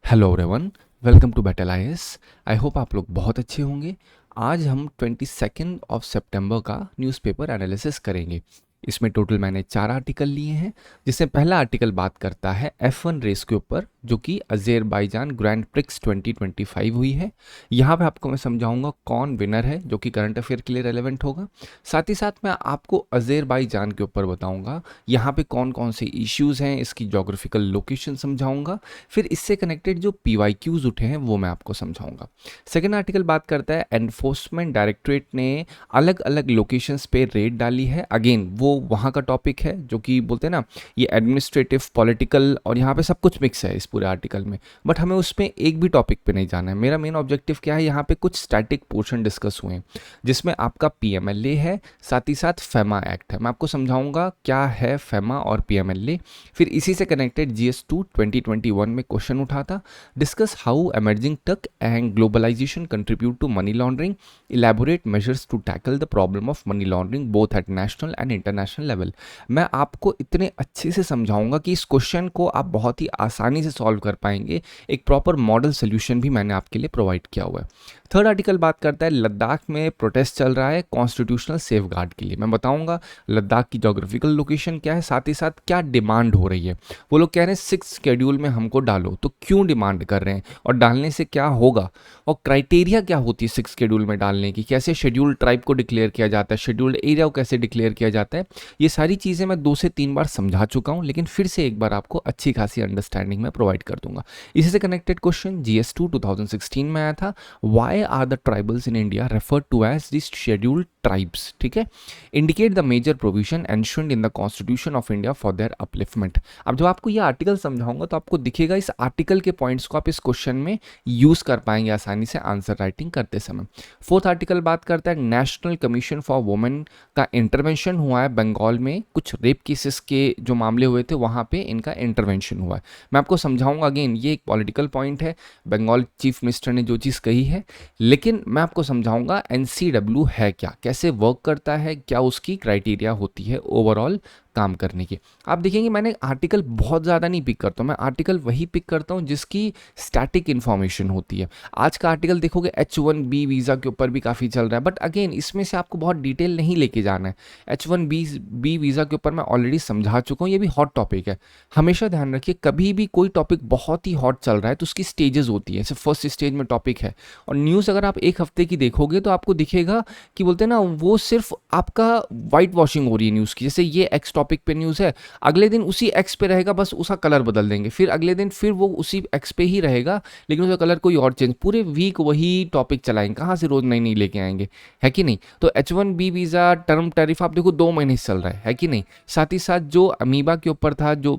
Hello everyone, welcome to battle IAS. I hope आप लोग बहुत अच्छे होंगे। आज हम 22 ऑफ सितंबर का न्यूज़पेपर एनालिसिस करेंगे। इसमें टोटल मैंने 4 आर्टिकल लिए हैं, जिसमें पहला आर्टिकल बात करता है F1 रेस के ऊपर, जो कि अज़रबैजान ग्रैंड प्रिक्स 2025 हुई है। यहाँ पे आपको मैं समझाऊंगा कौन विनर है, जो कि करंट अफेयर के लिए रेलेवेंट होगा। साथ ही साथ मैं आपको अज़रबैजान के ऊपर बताऊंगा यहाँ पे कौन कौन से इश्यूज़ हैं, इसकी जोग्राफिकल लोकेशन समझाऊंगा। फिर इससे कनेक्टेड जो PYQs उठे हैं वो मैं आपको समझाऊंगा। सेकेंड आर्टिकल बात करता है एनफोर्समेंट डायरेक्टरेट ने अलग अलग लोकेशंस पे रेड डाली है। अगेन वो वहाँ का टॉपिक है जो कि बोलते हैं ना, ये एडमिनिस्ट्रेटिव, पॉलिटिकल और यहाँ पे सब कुछ मिक्स है इस पूरे आर्टिकल में। बट हमें उसमें एक भी टॉपिक पे नहीं जाना है। मेरा मेन ऑब्जेक्टिव क्या है, यहाँ पे कुछ स्टैटिक पोर्शन डिस्कस हुए हैं, जिसमें आपका PMLA है, साथ ही साथ फेमा एक्ट है। मैं आपको समझाऊंगा क्या है फेमा और PMLA। फिर इसी से कनेक्टेड GS2 2021 में क्वेश्चन उठा था, discuss how emerging tech and globalisation contribute to money laundering, elaborate measures to tackle the problem of money laundering both at national and international level. मैं आपको इतने अच्छे से समझाऊंगा कि इस क्वेश्चन को आप बहुत ही आसानी से सॉल्व कर पाएंगे। एक प्रॉपर मॉडल सोल्यूशन भी मैंने आपके लिए प्रोवाइड किया हुआ है। थर्ड आर्टिकल बात करता है लद्दाख में प्रोटेस्ट चल रहा है कॉन्स्टिट्यूशनल सेफगार्ड के लिए। मैं बताऊंगा लद्दाख की जोग्राफिकल लोकेशन क्या है, साथ ही साथ क्या डिमांड हो रही है। वो लोग कह रहे हैं 6 शेड्यूल में हमको डालो, तो क्यों डिमांड कर रहे हैं और डालने से क्या होगा, और क्राइटेरिया क्या होती है 6 शेड्यूल में डालने की, कैसे शेड्यूल्ड ट्राइब को डिक्लेयर किया जाता है, शेड्यूल्ड एरिया को कैसे डिक्लेयर किया जाता है। ये सारी चीज़ें मैं 2 से 3 बार समझा चुका हूँ, लेकिन फिर से एक बार आपको अच्छी खासी अंडरस्टैंडिंग में प्रोवाइड कर दूंगा। इसी से कनेक्टेड क्वेश्चन GS2 2016 में आया था, why are the tribals in India referred to as the scheduled tribes. ठीक है, indicate the major provision ensured in the constitution of India for their upliftment. अब जब आपको ये आर्टिकल समझाऊंगा तो आपको दिखेगा इस आर्टिकल के पॉइंट्स को आप इस क्वेश्चन में यूज कर पाएंगे आसानी से आंसर राइटिंग करते समय। फोर्थ आर्टिकल बात करता है नेशनल कमीशन फॉर वुमेन का इंटरवेंशन हुआ है बंगाल में, कुछ रेप केसेस के जो मामले हुए थे वहां पे इनका इंटरवेंशन हुआ है। मैं आपको समझाऊंगा, अगेन ये एक पॉलिटिकल पॉइंट है, बंगाल चीफ मिनिस्टर ने जो चीज़ कही है, लेकिन मैं आपको समझाऊंगा NCW है क्या, कैसे वर्क करता है, क्या उसकी क्राइटेरिया होती है ओवरऑल काम करने की। आप देखेंगे मैंने आर्टिकल बहुत ज़्यादा नहीं पिक करता हूँ, मैं आर्टिकल वही पिक करता हूँ जिसकी स्टैटिक इन्फॉर्मेशन होती है। आज का आर्टिकल देखोगे H1B वीज़ा के ऊपर भी काफ़ी चल रहा है, बट अगेन इसमें से आपको बहुत डिटेल नहीं लेके जाना है। H1B वीज़ा के ऊपर मैं ऑलरेडी समझा चुका हूँ, ये भी हॉट टॉपिक है। हमेशा ध्यान रखिए, कभी भी कोई टॉपिक बहुत ही हॉट चल रहा है तो उसकी स्टेजेस होती है। जैसे फर्स्ट स्टेज में टॉपिक है, और न्यूज़ अगर आप एक हफ्ते की देखोगे तो आपको दिखेगा कि बोलते हैं ना, वो सिर्फ आपका वाइट वॉशिंग हो रही है न्यूज़ की। जैसे ये एक्स टॉपिक पे न्यूज़ है, अगले दिन उसी एक्स पे रहेगा, बस उसका कलर बदल देंगे, फिर अगले दिन फिर वो उसी एक्स पे ही रहेगा, लेकिन उसका कलर कोई और चेंज, पूरे वीक वही टॉपिक चलाएंगे। कहाँ से रोज नई नई लेके आएंगे, है कि नहीं। तो H1B वीज़ा टर्म टैरिफ आप देखो 2 महीने से चल रहा है कि नहीं। साथ ही साथ जो अमीबा के ऊपर था, जो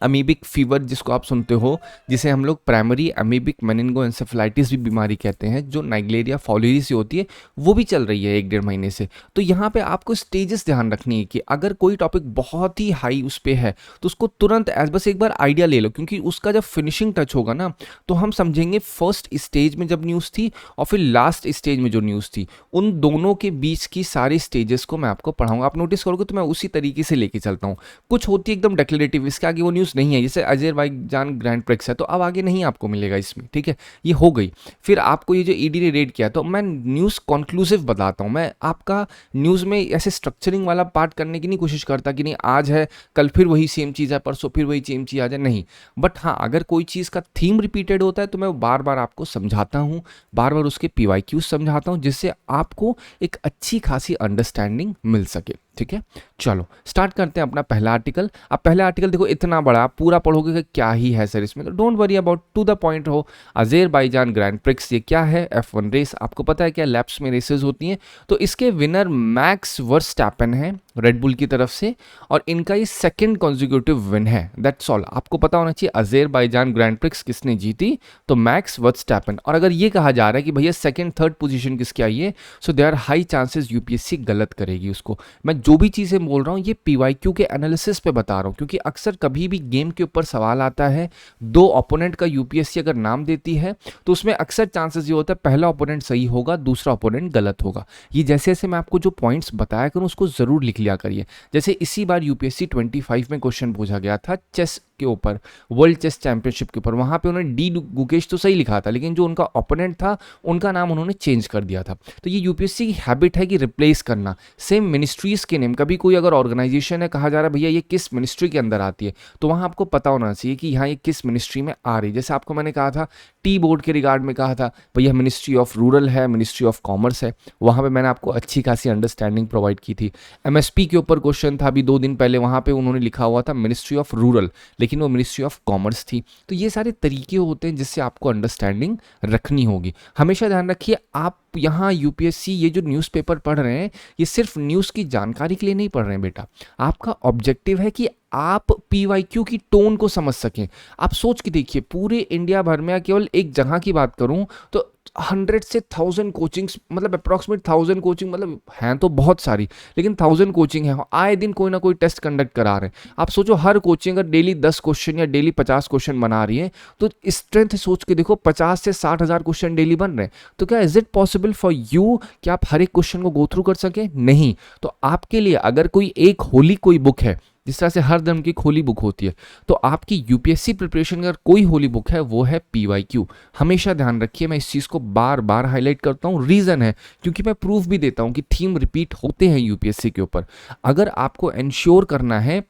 अमीबिक फीवर जिसको आप सुनते हो, जिसे हम लोग प्राइमरी अमीबिक मेनिंगोएंसेफेलाइटिस भी बीमारी कहते हैं, जो नाइग्लेरिया फॉलियरी से होती है, वो भी चल रही है 1-1.5 महीने से। तो यहाँ पे आपको स्टेजेस ध्यान रखनी है कि अगर कोई टॉपिक बहुत ही हाई उस पर है तो उसको तुरंत बस एक बार आइडिया ले लो, क्योंकि उसका जब फिनिशिंग टच होगा ना तो हम समझेंगे फर्स्ट स्टेज में जब न्यूज़ थी और फिर लास्ट स्टेज में जो न्यूज़ थी, उन दोनों के बीच की सारी स्टेजेस को मैं आपको पढ़ाऊंगा। आप नोटिस करोगे तो मैं उसी तरीके से लेके चलता हूँ। कुछ होती है एकदम डिक्लेरेटिव, इसके आगे वो न्यूज़ नहीं है, जैसे अज़रबैजान ग्रैंड प्रिक्स है तो अब आगे नहीं आपको मिलेगा इसमें, ठीक है, ये हो गई। फिर आपको ये जो ईडी ने रेड किया, तो मैं न्यूज़ कंक्लूसिव बताता हूँ। मैं आपका न्यूज़ में ऐसे स्ट्रक्चरिंग वाला पार्ट करने की नहीं कोशिश करता कि नहीं आज है कल फिर वही सेम चीज़ है, परसों फिर वही सेम चीज़ आ जाए, नहीं। बट हाँ, अगर कोई चीज़ का थीम रिपीटेड होता है तो मैं बार बार आपको समझाता हूँ, बार बार उसके PYQ समझाता हूँ, जिससे आपको एक अच्छी खासी अंडरस्टैंडिंग मिल सके। ठीक है, चलो स्टार्ट करते हैं अपना पहला आर्टिकल। अब पहला आर्टिकल देखो इतना बड़ा, आप पूरा पढ़ोगे कि क्या ही है सर इसमें, तो don't worry about, to the point हो। अज़रबैजान ग्रैंड प्रिक्स ये क्या है, F1 रेस, आपको पता है क्या लैप्स में रेसेस होती हैं। तो इसके विनर मैक्स वर्स्टैपेन है रेडबुल की तरफ से, और इनका ये सेकंड कॉन्जिक्यूटिव विन है। दैट्स ऑल, आपको पता होना चाहिए अज़रबैजान ग्रैंड प्रिक्स किसने जीती, तो मैक्स वर्स्टैपेन। और अगर ये कहा जा रहा है कि भैया सेकंड थर्ड पोजीशन किसकी आई है, so there are high chances UPSC गलत करेगी उसको। मैं जो भी चीज़ें बोल रहा हूँ ये PYQ के एनालिसिस पे बता रहा हूँ, क्योंकि अक्सर कभी भी गेम के ऊपर सवाल आता है, 2 ओपोनेंट का UPSC अगर नाम देती है तो उसमें अक्सर चांसेस ये होता है पहला ओपोनेंट सही होगा, दूसरा ओपोनेंट गलत होगा। ये जैसे जैसे मैं आपको जो पॉइंट्स बताया करूँ उसको ज़रूर लिख लिया करिए। जैसे इसी बार यूपीएससी 25 में क्वेश्चन पूछा गया था चेस के ऊपर, वर्ल्ड चेस चैंपियनशिप के ऊपर। वहाँ पे उन्होंने डी गुकेश तो सही लिखा था, लेकिन जो उनका ओपोनेंट था उनका नाम उन्होंने चेंज कर दिया था। तो ये यूपीएससी की हैबिट है कि रिप्लेस करना। सेम मिनिस्ट्रीज़ के नेम, कभी कोई अगर ऑर्गेनाइजेशन है, कहा जा रहा है भैया ये किस मिनिस्ट्री के अंदर आती है, तो वहाँ आपको पता होना चाहिए कि यहाँ ये किस मिनिस्ट्री में आ रही है। जैसे आपको मैंने कहा था टी बोर्ड के रिगार्ड में कहा था भैया मिनिस्ट्री ऑफ रूरल है, मिनिस्ट्री ऑफ कॉमर्स है, वहाँ पे मैंने आपको अच्छी खासी अंडरस्टैंडिंग प्रोवाइड की थी। एमएसपी के ऊपर क्वेश्चन था अभी 2 दिन पहले, वहाँ पे उन्होंने लिखा हुआ था मिनिस्ट्री ऑफ रूरल, लेकिन वो मिनिस्ट्री ऑफ कॉमर्स थी। तो ये सारे तरीके होते हैं जिससे आपको अंडरस्टैंडिंग रखनी होगी। हमेशा ध्यान रखिए आप यहाँ यूपीएससी ये जो न्यूज़पेपर पढ़ रहे हैं ये सिर्फ न्यूज़ की जानकारी के लिए नहीं पढ़ रहे हैं बेटा। आपका ऑब्जेक्टिव है कि आप पीवाईक्यू की टोन को समझ सकें। आप सोच के देखिए पूरे इंडिया भर में, केवल एक जगह की बात करूं तो 100 से 1000 कोचिंग्स, मतलब अप्रॉक्सीमेट 1000 कोचिंग, मतलब हैं तो बहुत सारी, लेकिन 1000 कोचिंग है, आए दिन कोई ना कोई टेस्ट कंडक्ट करा रहे हैं। आप सोचो हर कोचिंग अगर डेली 10 क्वेश्चन या डेली 50 क्वेश्चन बना रही है तो स्ट्रेंथ सोच के देखो 50 से 60,000 क्वेश्चन डेली बन रहे हैं। तो क्या is it possible for you कि आप हर एक क्वेश्चन को गो थ्रू कर सके? नहीं। तो आपके लिए अगर कोई एक होली कोई बुक है, जिस तरह से हर धर्म की एक होली बुक होती है, तो आपकी यूपीएससी प्रिपरेशन अगर कोई होली बुक है वो है पीवाईक्यू। हमेशा ध्यान रखिए, मैं इस चीज़ को बार बार हाईलाइट करता हूँ, रीज़न है क्योंकि मैं प्रूफ भी देता हूँ कि थीम रिपीट होते हैं यूपीएससी के ऊपर। अगर आपको इंश्योर करना है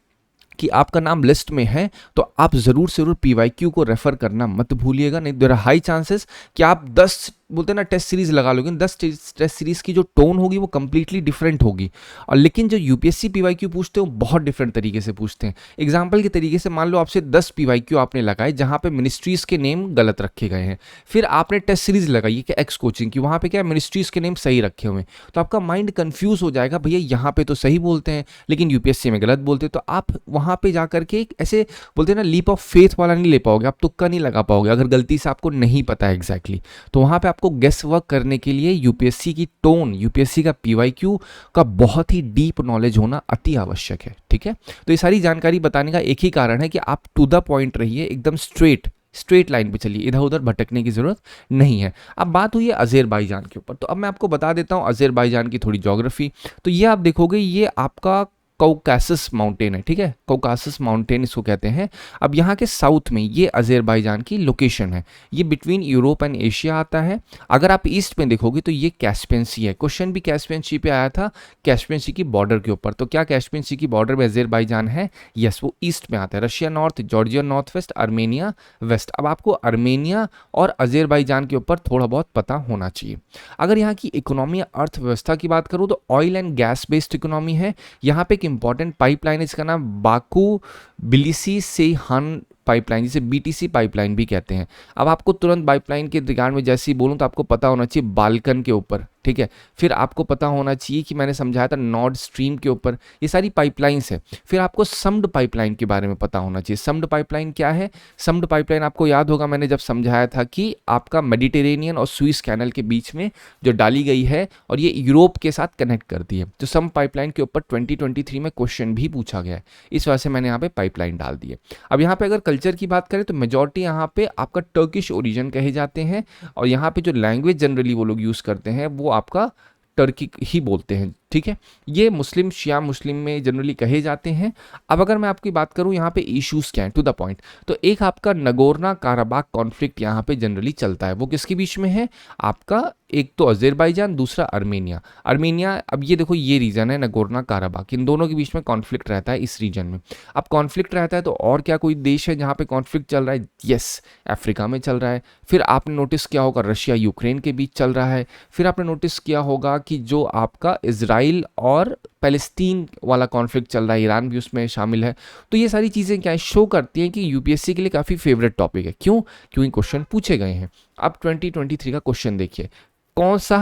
कि आपका नाम लिस्ट में है तो आप ज़रूर से ज़रूर पीवाईक्यू को रेफर करना मत भूलिएगा, नहीं देयर आर हाई चांसेस कि आप 10 बोलते हैं ना टेस्ट सीरीज लगा लोगे, 10 टेस्ट सीरीज की जो टोन होगी वो कंप्लीटली डिफरेंट होगी। और लेकिन जो यूपीएससी पीवाईक्यू पूछते हैं वो बहुत डिफरेंट तरीके से पूछते हैं। एग्जाम्पल के तरीके से मान लो आपसे 10 पीवाईक्यू आपने लगाए जहाँ पे मिनिस्ट्रीज़ के नेम गलत रखे गए हैं, फिर आपने टेस्ट सीरीज लगाई कि एक्स कोचिंग की, वहाँ पे क्या मिनिस्ट्रीज़ के नेम सही रखे हुए हैं, तो आपका माइंड कन्फ्यूज हो जाएगा, भैया यहाँ पे तो सही बोलते हैं लेकिन यूपीएससी में गलत बोलते हैं। तो आप वहाँ पे जा करके एक ऐसे बोलते हैं ना लीप ऑफ फेथ वाला नहीं ले पाओगे, आप तुक्का नहीं लगा पाओगे अगर गलती से आपको नहीं पता है एग्जैक्टली। तो वहाँ पे आपको गेस वर्क करने के लिए यूपीएससी की टोन, यूपीएससी का पीवाईक्यू का बहुत ही डीप नॉलेज होना अति आवश्यक है। ठीक है, तो ये सारी जानकारी बताने का एक ही कारण है कि आप टू द पॉइंट रहिए, एकदम स्ट्रेट लाइन पे चलिए, इधर उधर भटकने की जरूरत नहीं है। अब बात हुई है अज़रबैजान के ऊपर, तो अब मैं आपको बता देता हूँ अज़रबैजान की थोड़ी ज्योग्राफी। तो ये आप देखोगे ये आपका कॉकासस माउंटेन है, ठीक है, कॉकासस माउंटेन इसको कहते हैं। अब यहाँ के साउथ में ये अज़रबैजान की लोकेशन है, ये बिटवीन यूरोप एंड एशिया आता है। अगर आप ईस्ट में देखोगे तो ये कैस्पियन सी है, क्वेश्चन भी कैस्पियन सी पे आया था, कैस्पियन सी की बॉर्डर के ऊपर। तो क्या कैस्पियन सी की बॉर्डर में अज़रबैजान है? यस, वो ईस्ट में आता है। Russia north, Georgia north west, Armenia west. अब आपको आर्मेनिया और अज़रबैजान के ऊपर थोड़ा बहुत पता होना चाहिए। अगर यहाँ की इकोनॉमी अर्थव्यवस्था की बात करूँ तो oil and gas based economy है। यहाँ पे इंपॉर्टेंट पाइपलाइन है, इसका नाम बाकू बिलिसी सेहान पाइपलाइन, जिसे बीटीसी पाइपलाइन भी कहते हैं। अब आपको तुरंत पाइपलाइन के रिगार्ड में जैसे ही बोलूं तो आपको पता होना चाहिए बाल्कन के ऊपर, ठीक है। फिर आपको पता होना चाहिए कि मैंने समझाया था नॉर्ड स्ट्रीम के ऊपर, ये सारी पाइपलाइंस है। फिर आपको समड पाइपलाइन के बारे में पता होना चाहिए। समड पाइपलाइन क्या है? समड पाइपलाइन आपको याद होगा मैंने जब समझाया था कि आपका मेडिटेरेनियन और स्विस कैनल के बीच में जो डाली गई है और ये यूरोप के साथ कनेक्ट करती है। तो सम पाइपलाइन के ऊपर 2023 में क्वेश्चन भी पूछा गया है, इस वजह से मैंने यहाँ पे पाइपलाइन डाल दी है। अब यहाँ पे अगर कल्चर की बात करें तो मेजॉरिटी यहाँ पे आपका टर्किश ओरिजिन कहे जाते हैं, और यहाँ पे जो लैंग्वेज जनरली वो लोग यूज़ करते हैं वो आपका टर्की ही बोलते हैं, ठीक है। ये मुस्लिम, शिया मुस्लिम में जनरली कहे जाते हैं। अब अगर मैं आपकी बात करूं यहाँ पे इश्यूज क्या हैं, टू द पॉइंट, तो एक आपका नगोर्नो काराबाख कॉन्फ्लिक्ट यहाँ पे जनरली चलता है। वो किसके बीच में है? आपका एक तो अज़रबैजान, दूसरा आर्मेनिया। अब ये देखो ये रीजन है नगोर्नो काराबाख, इन दोनों के बीच में कॉन्फ्लिक्ट रहता है इस रीजन में। अब कॉन्फ्लिक्ट रहता है तो और क्या कोई देश है जहाँ पे कॉन्फ्लिक्ट चल रहा है? यस, अफ्रीका में चल रहा है। फिर आपने नोटिस किया होगा रशिया यूक्रेन के बीच चल रहा है। फिर आपने नोटिस किया होगा कि जो आपका इजराइल और पैलेस्टीन वाला कॉन्फ्लिक्ट चल रहा है, ईरान भी उसमें शामिल है। तो ये सारी चीज़ें क्या शो करती हैं कि यूपीएससी के लिए काफ़ी फेवरेट टॉपिक है। क्यों? क्योंकि क्वेश्चन पूछे गए हैं। अब 2023 का क्वेश्चन देखिए, कौन सा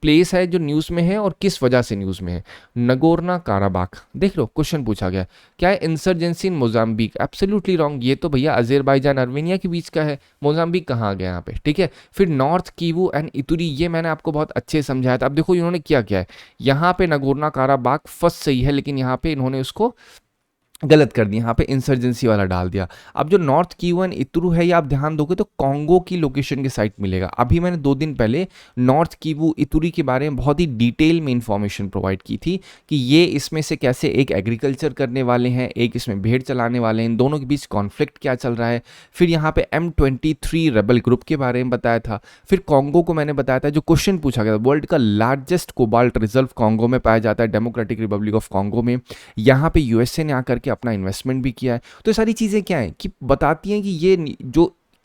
प्लेस है जो न्यूज़ में है और किस वजह से न्यूज़ में है? Nagorno Karabakh. देख लो क्वेश्चन पूछा गया, क्या है? इंसर्जेंसी इन मोजाम्बिक। एब्सोल्युटली रॉन्ग, ये तो भैया अज़रबैजान आर्मेनिया के बीच का है। मोजाम्बिक कहाँ आ गया यहाँ पे, ठीक है। फिर नॉर्थ कीवू एंड इतुरी, ये मैंने आपको बहुत अच्छे समझाया था। अब देखो इन्होंने क्या किया है, यहाँ पे नगोर्नो काराबाख फर्स्ट सही है, लेकिन यहाँ पे इन्होंने उसको गलत कर दिया, यहाँ पे इंसर्जेंसी वाला डाल दिया। अब जो नॉर्थ किवू एंड इतुरु है, ये आप ध्यान दोगे तो कॉन्गो की लोकेशन के साइट मिलेगा। अभी मैंने 2 दिन पहले नॉर्थ किवू इतुरी के बारे में बहुत ही डिटेल में इंफॉर्मेशन प्रोवाइड की थी कि ये इसमें से कैसे एक एग्रीकल्चर करने वाले हैं, एक इसमें भेड़ चलाने वाले हैं, इन दोनों के बीच कॉन्फ्लिक्ट क्या चल रहा है। फिर यहाँ पे M23 रेबल ग्रुप के बारे में बताया था। फिर कॉन्गो को मैंने बताया था, जो क्वेश्चन पूछा गया था, वर्ल्ड का लार्जेस्ट कोबाल्ट रिजर्व कॉन्गो में पाया जाता है, डेमोक्रेटिक रिपब्लिक ऑफ कॉन्गो में। यहाँ पे यूएसए ने आकर के अपना इन्वेस्टमेंट भी किया है। तो ये सारी चीज़ें क्या हैं कि बताती हैं कि ये जो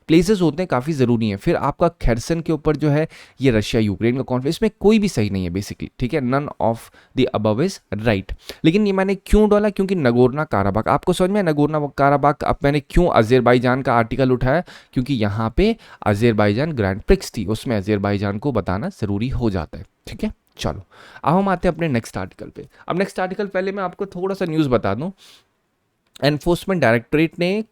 प्लेसेस होते हैं काफ़ी ज़रूरी हैं। फिर आपका खैरसन के ऊपर जो है ये रशिया यूक्रेन का कॉन्फ्लिक्ट, इसमें कोई भी सही नहीं है बेसिकली, ठीक है, none of the above is right. लेकिन ये मैंने क्यों डाला, क्योंकि नगोर्नो काराबाख आपको समझ में, नगोर्नो काराबाख। अब मैंने क्यों अजरबैजान का आर्टिकल उठाया, क्योंकि यहाँ पे अजरबैजान ग्रैंड प्रिक्स थी, उसमें अजरबैजान को बताना ज़रूरी हो जाता है, ठीक है। चलो अब हम आते हैं अपने नेक्स्ट आर्टिकल पे। अब नेक्स्ट आर्टिकल पहले मैं आपको थोड़ा सा न्यूज़ बता दूं। एनफोर्समेंट डायरेक्टरेट ने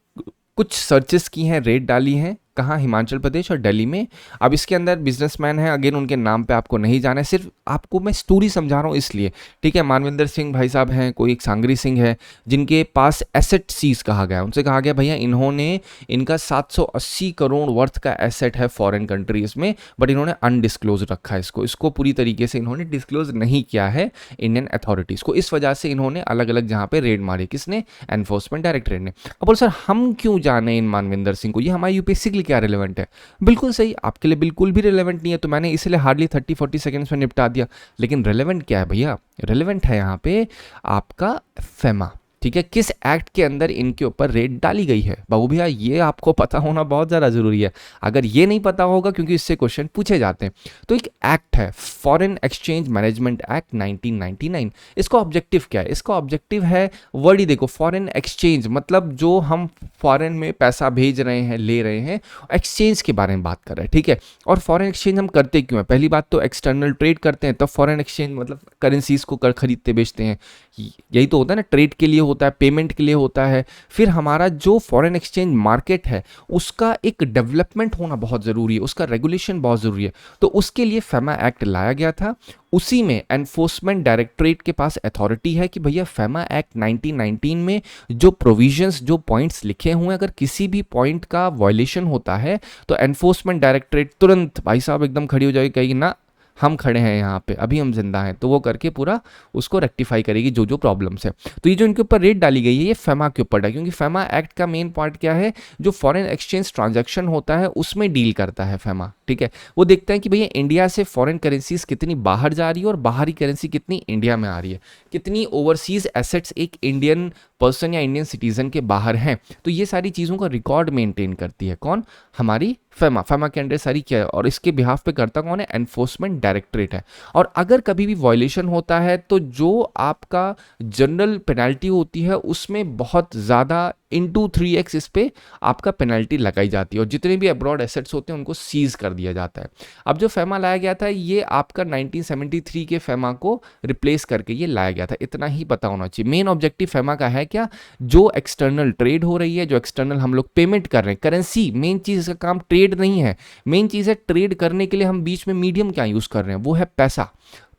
कुछ सर्चेस की हैं, रेड डाली हैं, कहाँ, हिमाचल प्रदेश और दिल्ली में। अब इसके अंदर बिजनेसमैन हैं, अगेन उनके नाम पे आपको नहीं जाना है, सिर्फ आपको मैं स्टोरी समझा रहा हूँ इसलिए, ठीक है। मानविंदर सिंह भाई साहब हैं, कोई एक सांगरी सिंह है, जिनके पास एसेट सीज कहा गया। उनसे कहा गया भैया इन्होंने, इनका 780 करोड़ वर्थ का एसेट है फॉरेन कंट्रीज में, बट इन्होंने अनडिस्क्लोज रखा है इसको पूरी तरीके से इन्होंने डिस्क्लोज नहीं किया है इंडियन अथॉरिटीज़ को। इस वजह से इन्होंने अलग अलग जहाँ पे रेड मारी, किसने, एनफोर्समेंट डायरेक्टरेट ने। अब बोल सर हम क्यों जाने इन मानविंदर सिंह को, ये हमारी यूपीएससी के लिए क्या रिलेवेंट है। बिल्कुल सही, आपके लिए बिल्कुल भी रिलेवेंट नहीं है, तो मैंने इसलिए हार्डली 30-40 सेकंड्स में निपटा दिया। लेकिन रिलेवेंट क्या है भैया, रिलेवेंट है यहाँ पे आपका फेमा, ठीक है। किस एक्ट के अंदर इनके ऊपर रेड डाली गई है बाबू भैया, ये आपको पता होना बहुत ज़्यादा ज़रूरी है। अगर ये नहीं पता होगा, क्योंकि इससे क्वेश्चन पूछे जाते हैं, तो एक एक्ट है फॉरेन एक्सचेंज मैनेजमेंट एक्ट 1999। इसका ऑब्जेक्टिव क्या है, इसका ऑब्जेक्टिव है, वर्ड ही देखो, फॉरेन एक्सचेंज मतलब जो हम फॉरेन में पैसा भेज रहे हैं, ले रहे हैं, एक्सचेंज के बारे में बात कर रहे हैं, ठीक है। और फॉरेन एक्सचेंज हम करते क्यों हैं, पहली बात तो एक्सटर्नल ट्रेड करते हैं, तब फॉरेन एक्सचेंज मतलब करेंसीज को खरीदते बेचते हैं, यही तो होता है ना, ट्रेड के लिए होता है, पेमेंट के लिए होता है। फिर हमारा जो फॉरेन एक्सचेंज मार्केट है उसका एक डेवलपमेंट होना बहुत ज़रूरी है, उसका रेगुलेशन बहुत ज़रूरी है, तो उसके लिए फेमा एक्ट लाया गया था। उसी में एनफोर्समेंट डायरेक्टरेट के पास अथॉरिटी है कि भैया फेमा एक्ट 1919 में जो प्रोविजंस, जो पॉइंट्स लिखे हुए हैं, अगर किसी भी पॉइंट का वायलेशन होता है तो एनफोर्समेंट डायरेक्टरेट तुरंत भाई साहब एकदम खड़ी हो जाएगी, कहेगी ना हम खड़े हैं यहाँ पे, अभी हम जिंदा हैं, तो वो करके पूरा उसको रेक्टिफाई करेगी जो जो प्रॉब्लम्स है। तो ये जो इनके ऊपर रेट डाली गई है, ये फेमा के ऊपर है, क्योंकि फेमा एक्ट का मेन पार्ट क्या है, जो फॉरेन एक्सचेंज ट्रांजैक्शन होता है उसमें डील करता है फेमा, ठीक है। वो देखते हैं कि भैया इंडिया से फॉरेन करेंसीज कितनी बाहर जा रही है और बाहरी करेंसी कितनी इंडिया में आ रही है, कितनी ओवरसीज एसेट्स एक इंडियन पर्सन या इंडियन सिटीजन के बाहर हैं। तो ये सारी चीज़ों का रिकॉर्ड मेंटेन करती है कौन, हमारी फेमा। फेमा के अंडर सारी क्या है, और इसके बिहाफ पे करता कौन है, एनफोर्समेंट डायरेक्टरेट है। और अगर कभी भी वॉयलेशन होता है तो जो आपका जनरल पेनल्टी होती है उसमें बहुत ज़्यादा इंटू 3x इस पे आपका पेनल्टी लगाई जाती है, और जितने भी अब्रॉड एसेट्स होते हैं उनको सीज कर दिया जाता है। अब जो फेमा लाया गया था ये आपका 1973 के फेमा को रिप्लेस करके ये लाया गया था, इतना ही पता होना चाहिए। मेन ऑब्जेक्टिव फेमा का है क्या, जो एक्सटर्नल ट्रेड हो रही है, जो एक्सटर्नल हम लोग पेमेंट कर रहे हैं, करेंसी, मेन चीज़ इसका काम ट्रेड नहीं है, मेन चीज़ है ट्रेड करने के लिए हम बीच में मीडियम क्या यूज़ कर रहे हैं, वो है पैसा।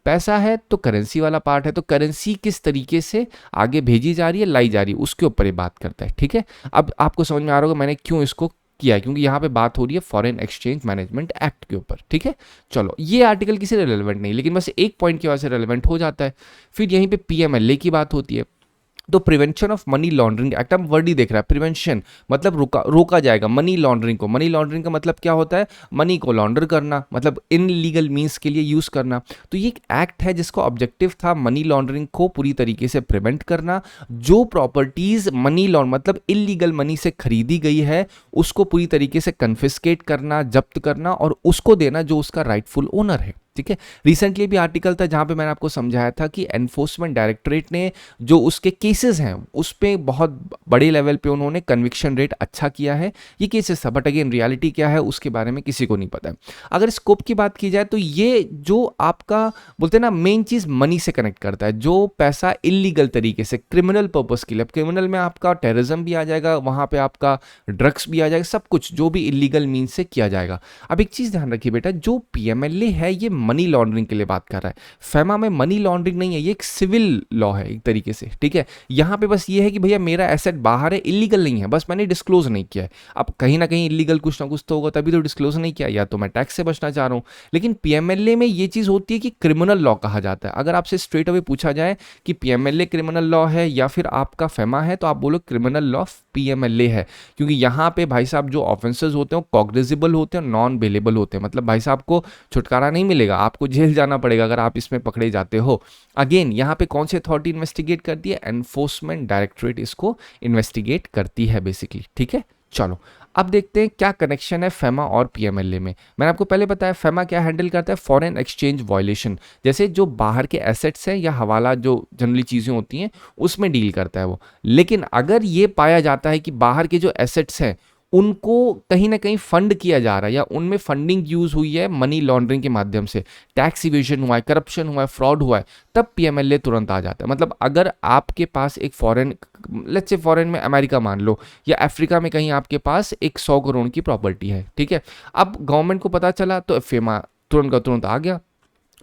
पैसा है तो करेंसी वाला पार्ट है, तो करेंसी किस तरीके से आगे भेजी जा रही है, लाई जा रही है, उसके ऊपर ये बात करता है, ठीक है। अब आपको समझ में आ रहा होगा मैंने क्यों इसको किया है, क्योंकि यहाँ पे बात हो रही है फॉरेन एक्सचेंज मैनेजमेंट एक्ट के ऊपर, ठीक है। चलो ये आर्टिकल किसी रेलेवेंट नहीं, लेकिन बस एक पॉइंट की वजह से रेलेवेंट हो जाता है। फिर यहीं पे पीएमएलए की बात होती है, तो prevention of money laundering act, हम वर्ड ही देख रहा है, प्रिवेंशन मतलब रोका जाएगा मनी लॉन्ड्रिंग को। मनी लॉन्ड्रिंग का मतलब क्या होता है, मनी को लॉन्डर करना, मतलब इनलीगल मीन्स के लिए यूज करना। तो ये एक एक्ट है जिसका ऑब्जेक्टिव था मनी लॉन्ड्रिंग को पूरी तरीके से प्रिवेंट करना। जो प्रॉपर्टीज मनी लॉन्ड मतलब इलीगल मनी से खरीदी गई है उसको पूरी तरीके से कन्फिस्केट करना, जब्त करना, और उसको देना जो उसका राइटफुल ओनर है, ठीक है। रिसेंटली भी आर्टिकल था जहां पे मैंने आपको समझाया था कि एनफोर्समेंट डायरेक्टरेट ने जो उसके केसेस हैं उस पे बहुत बड़े लेवल पे उन्होंने कन्विक्शन रेट अच्छा किया है। ये केसेस था, बट अगेन रियलिटी क्या है उसके बारे में किसी को नहीं पता है। अगर स्कोप की बात की जाए तो ये जो आपका बोलते हैं ना मेन चीज़ मनी से कनेक्ट करता है, जो पैसा इलीगल तरीके से क्रिमिनल पर्पस के लिए, क्रिमिनल में आपका टेररिज्म भी आ जाएगा, वहाँ पे आपका ड्रग्स भी आ जाएगा, सब कुछ जो भी इलीगल मीन से किया जाएगा। अब एक चीज़ ध्यान रखिए बेटा, जो पीएमएलए है ये मनी लॉन्ड्रिंग के लिए बात कर रहा है। फेमा में मनी लॉन्ड्रिंग नहीं है, ये एक सिविल लॉ है एक तरीके से, ठीक है। यहाँ पे बस ये है कि भैया मेरा एसेट बाहर है, इलीगल नहीं है, बस मैंने डिस्क्लोज नहीं किया है। अब कहीं ना कहीं इलीगल कुछ ना कुछ तो होगा, तभी तो डिस्क्लोज नहीं किया, या तो मैं टैक्स से बचना चाह रहा हूँ। लेकिन पीएमएलए में ये चीज़ होती है कि क्रिमिनल लॉ कहा जाता है। अगर आपसे स्ट्रेट अवे पूछा जाए कि पीएमएलए क्रिमिनल लॉ है या फिर आपका फेमा है, तो आप बोलो क्रिमिनल लॉ पीएमएलए है, क्योंकि यहाँ पे भाई साहब जो ऑफेंसेस होते हैं वो कॉग्निजेबल होते हैं, नॉन बेलेबल होते हैं। मतलब भाई साहब को छुटकारा नहीं मिलेगा, आपको जेल जाना पड़ेगा अगर आप इसमें पकड़े जाते हो। अगेन यहाँ पे कौन सी अथॉरिटी इन्वेस्टिगेट करती है? एनफोर्समेंट डायरेक्टोरेट इसको इन्वेस्टिगेट करती है बेसिकली, ठीक है। चलो अब देखते हैं क्या कनेक्शन है फेमा और पीएमएलए में। मैंने आपको पहले बताया फेमा क्या हैंडल करता है, फॉरेन एक्सचेंज वायलेशन, जैसे जो बाहर के एसेट्स हैं या हवाला जो जनरली चीज़ें होती हैं उसमें डील करता है वो। लेकिन अगर ये पाया जाता है कि बाहर के जो एसेट्स हैं उनको कहीं ना कहीं फंड किया जा रहा है या उनमें फंडिंग यूज हुई है मनी लॉन्ड्रिंग के माध्यम से, टैक्स इवेजन हुआ है, करप्शन हुआ है, फ्रॉड हुआ है, तब पीएमएलए तुरंत आ जाता है। मतलब अगर आपके पास एक फॉरेन, लेट्स से फॉरेन में अमेरिका मान लो या अफ्रीका में कहीं आपके पास एक 100 करोड़ की प्रॉपर्टी है, ठीक है। अब गवर्नमेंट को पता चला तो फेमा तुरंत का तुरंत आ गया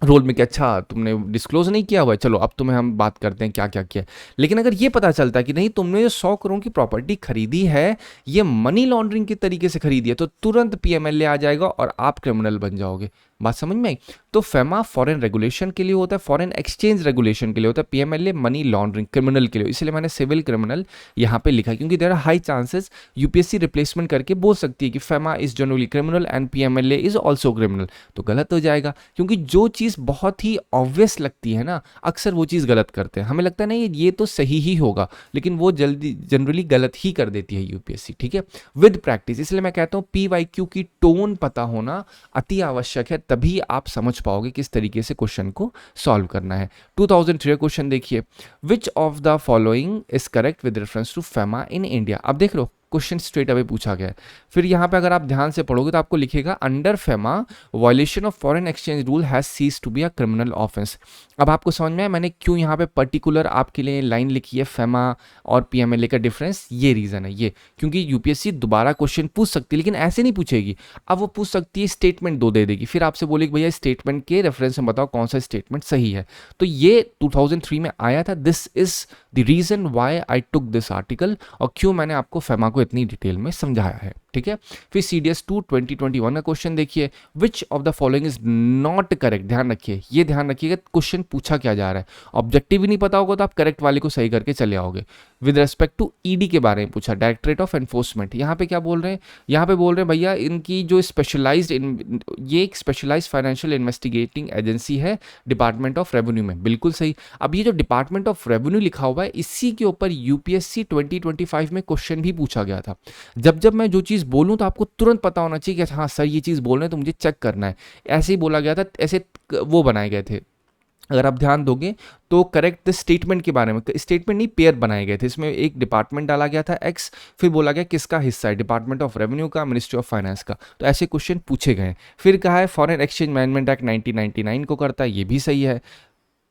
रोल में कि अच्छा तुमने डिस्क्लोज नहीं किया हुआ है, चलो अब तुम्हें हम बात करते हैं क्या क्या किया है। लेकिन अगर ये पता चलता है कि नहीं तुमने जो 100 करोड़ की प्रॉपर्टी खरीदी है ये मनी लॉन्ड्रिंग के तरीके से खरीदी है, तो तुरंत पीएमएलए आ जाएगा और आप क्रिमिनल बन जाओगे। बात समझ में आई? तो फेमा फॉरेन रेगुलेशन के लिए होता है, फॉरेन एक्सचेंज रेगुलेशन के लिए होता है, पीएमएलए मनी लॉन्ड्रिंग क्रिमिनल के लिए। इसलिए मैंने सिविल क्रिमिनल यहाँ पे लिखा है, क्योंकि there are high chances UPSC replacement करके बोल सकती है कि FEMA is generally criminal and PMLA is also criminal, तो गलत हो जाएगा। क्योंकि जो चीज़ बहुत ही ऑब्वियस लगती है ना, अक्सर वो चीज़ गलत करते हैं। हमें लगता है नहीं ये तो सही ही होगा, लेकिन वो जल्दी जनरली गलत ही कर देती है यूपीएससी, ठीक है, विद प्रैक्टिस। इसलिए मैं कहता हूँ पीवाईक्यू की टोन पता होना अति आवश्यक है, तभी आप समझ पाओगे किस तरीके से क्वेश्चन को सॉल्व करना है। 2003 क्वेश्चन देखिए, which of the following is correct with reference to FEMA in India. अब देख लो क्वेश्चन स्ट्रेट अवे पूछा गया है। फिर यहाँ पे अगर आप ध्यान से पढ़ोगे तो आपको लिखेगा under FEMA violation of foreign exchange rule has cease to be a criminal offence. अब आपको समझ में आया मैंने क्यों यहाँ पे पर्टिकुलर आपके लिए लाइन लिखी है फेमा और पीएमएलए का डिफरेंस? ये रीजन है ये, क्योंकि यूपीएससी दोबारा क्वेश्चन पूछ सकती है, लेकिन ऐसे नहीं पूछेगी। अब वो पूछ सकती है स्टेटमेंट दे देगी, फिर आपसे बोलेगी भैया स्टेटमेंट के रेफरेंस में बताओ कौन सा स्टेटमेंट सही है। तो ये 2003 में आया था, this is the reason why I took this article, और क्यों मैंने आपको फेमा को इतनी डिटेल में समझाया है, ठीक है। फिर CDS 2 2021 का क्वेश्चन देखिए, which of the following is not correct. ध्यान रखिए, ये ध्यान रखिएगा क्वेश्चन पूछा क्या जा रहा है। ऑब्जेक्टिव ही नहीं पता होगा तो आप करेक्ट वाले को सही करके चले आओगे। विद रेस्पेक्ट टू ईडी के बारे में पूछा, डायरेक्टरेट ऑफ एनफोर्समेंट। यहाँ पे क्या बोल रहे हैं? यहाँ पे बोल रहे हैं भैया इनकी जो स्पेशलाइज्ड, ये एक स्पेशलाइज्ड फाइनेंशियल इन्वेस्टिगेटिंग एजेंसी है डिपार्टमेंट ऑफ रेवेन्यू में, बिल्कुल सही। अब ये जो डिपार्टमेंट ऑफ रेवेन्यू लिखा हुआ है इसी के ऊपर यूपीएससी 2025 में क्वेश्चन भी पूछा गया था। जब मैं जो चीज़ बोलूँ तो आपको तुरंत पता होना चाहिए कि हाँ सर ये चीज़ बोल रहे हैं तो मुझे चेक करना है। ऐसे ही बोला गया था, ऐसे वो बनाए गए थे। अगर आप ध्यान दोगे तो करेक्ट स्टेटमेंट के बारे में, स्टेटमेंट नहीं पेयर बनाए गए थे, इसमें एक डिपार्टमेंट डाला गया था एक्स, फिर बोला गया किसका हिस्सा है, डिपार्टमेंट ऑफ रेवेन्यू का, मिनिस्ट्री ऑफ फाइनेंस का। तो ऐसे क्वेश्चन पूछे गए। फिर कहा है फॉरेन एक्सचेंज मैनेजमेंट एक्ट 1999 को करता है, ये भी सही है।